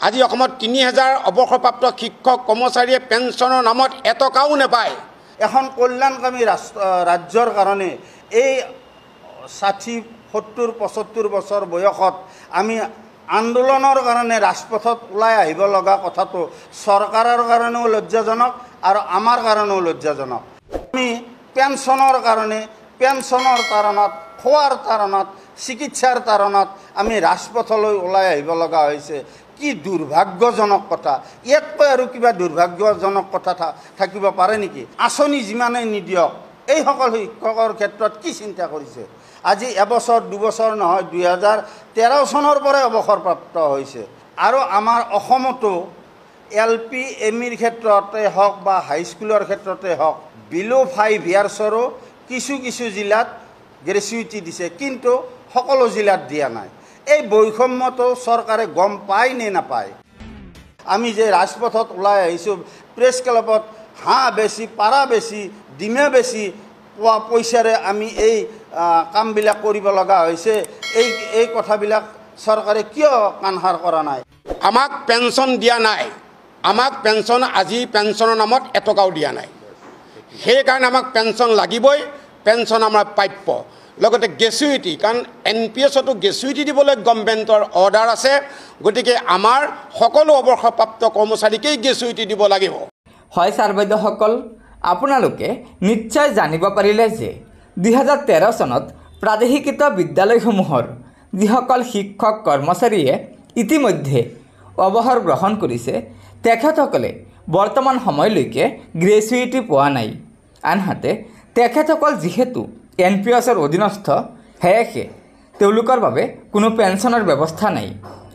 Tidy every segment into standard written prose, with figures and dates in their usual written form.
আজি অসমত ৩০০০ অৱসৰপ্ৰাপ্ত শিক্ষক কৰ্মচাৰীয়ে পেঞ্চনৰ নামত এটকাও নাপায়। এখন কল্যাণকামী ৰাজ্যৰ কাৰণে এই ৬০, ৭০, ৭৫ বছৰ বয়সত আমি আন্দোলনৰ কাৰণে ৰাজপথত ওলাই আহিব লগা কথাটো চৰকাৰৰ কাৰণেও লজ্জাজনক আৰু আমাৰ কাৰণেও লজ্জাজনক। আমি পেঞ্চনৰ কাৰণে পেঞ্চনৰ তাৰণত, খোৱাৰ তাৰণত, চিকিৎসাৰ তাৰণত আমি ৰাজপথলৈ ওলাই আহিব লগা হৈছে। কি দুৰ্ভাগ্যজনক কথা! ইয়াতকৈ আৰু কিবা দুৰ্ভাগ্যজনক কথা থাকিব পাৰে নেকি? আঁচনি যিমানেই নিদিয়ক, এইসকল শিক্ষকৰ ক্ষেত্ৰত কি চিন্তা কৰিছে? আজি এবছৰ দুবছৰ নহয়, ২০১৩ চনৰ পৰাই অৱসৰপ্ৰাপ্ত হৈছে। আৰু আমাৰ অসমতো LP, ME ক্ষেত্ৰতে হওক বা হাইস্কুলৰ ক্ষেত্ৰতে হওক বিলো 5 ইয়াৰ্ছৰো কিছু জিলাত গ্ৰেচুইটি দিছে, কিন্তু সকলো জিলাত দিয়া নাই। এই বৈষম্যটো চৰকাৰে গম পায় নে নাপায়? আমি যে ৰাজপথত ওলাই আহিছোঁ, প্ৰেছ ক্লাবত হাঁহ বেছি, পাৰা বেছি, ডিমে বেছি পোৱা পইচাৰে আমি এই কামবিলাক কৰিব লগা হৈছে। এই কথাবিলাক চৰকাৰে কিয় কাণসাৰ কৰা নাই? আমাক পেঞ্চন দিয়া নাই। আমাক পেঞ্চন আজি পেঞ্চনৰ নামত এটকাও দিয়া নাই। সেইকাৰণে আমাক পেঞ্চন লাগিবই। পেঞ্চন আমাৰ প্ৰাপ্য। লগতে গ্ৰেচুইটি, কাৰণ NPSতো গ্ৰেচুইটি দিবলৈ গভৰ্ণমেণ্টৰ অৰ্ডাৰ আছে। গতিকে আমাৰ সকলো অৱসৰপ্ৰাপ্ত কৰ্মচাৰীকেই গ্ৰেচুইটি দিব লাগিব। হয় ছাৰ বাইদেউসকল, আপোনালোকে নিশ্চয় জানিব পাৰিলে যে ২০১৩ চনত প্ৰাদেশিকৃত বিদ্যালয়সমূহৰ যিসকল শিক্ষক কৰ্মচাৰীয়ে ইতিমধ্যে অৱসৰ গ্ৰহণ কৰিছে, তেখেতসকলে বৰ্তমান সময়লৈকে গ্ৰেচুইটি পোৱা নাই। আনহাতে তেখেতসকল যিহেতু NPSৰ অধীনস্থ, সেয়েহে তেওঁলোকৰ বাবে কোনো পেঞ্চনৰ ব্যৱস্থা নাই।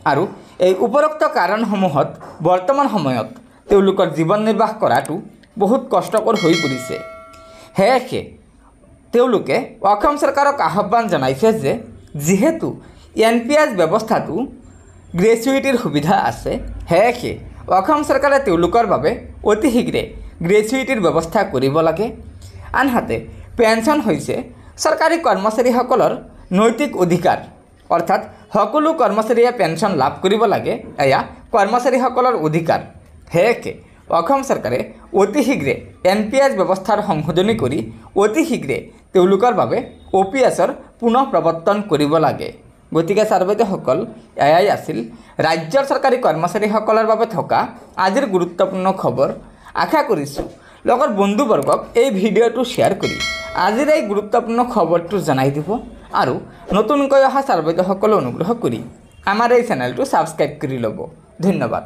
আৰু এই উপৰোক্ত কাৰণসমূহত বৰ্তমান সময়ত তেওঁলোকৰ জীৱন নিৰ্বাহ কৰাটো বহুত কষ্টকৰ হৈ পৰিছে। সেয়েহে তেওঁলোকে অসম চৰকাৰক আহ্বান জনাইছে যে যিহেতু NPS ব্যৱস্থাটো গ্ৰেচুইটিৰ সুবিধা আছে, সেয়েহে অসম চৰকাৰে তেওঁলোকৰ বাবে অতি শীঘ্ৰে গ্ৰেচুইটিৰ ব্যৱস্থা কৰিব লাগে। আনহাতে পেঞ্চন হৈছে চৰকাৰী কৰ্মচাৰীসকলৰ নৈতিক অধিকাৰ, অৰ্থাৎ সকলো কৰ্মচাৰীয়ে পেঞ্চন লাভ কৰিব লাগে। এয়া কৰ্মচাৰীসকলৰ অধিকাৰ। সেয়েহে অসম চৰকাৰে অতি শীঘ্ৰে NPS ব্যৱস্থাৰ সংশোধনী কৰি অতি শীঘ্ৰে তেওঁলোকৰ বাবে OPSৰ পুনৰ প্ৰৱৰ্তন কৰিব লাগে। গতিকে ছাৰ বাইদেউসকল, এয়াই আছিল ৰাজ্যৰ চৰকাৰী কৰ্মচাৰীসকলৰ বাবে থকা আজিৰ গুৰুত্বপূৰ্ণ খবৰ। আশা কৰিছোঁ লগৰ বন্ধুবৰ্গক এই ভিডিঅ'টো শ্বেয়াৰ কৰি আজিৰ এই গুৰুত্বপূৰ্ণ খবৰটো জনাই দিব। আৰু নতুনকৈ অহা ছাৰ বাইদেউসকলে অনুগ্ৰহ কৰি আমাৰ এই চেনেলটো ছাবস্ক্ৰাইব কৰি ল'ব। ধন্যবাদ।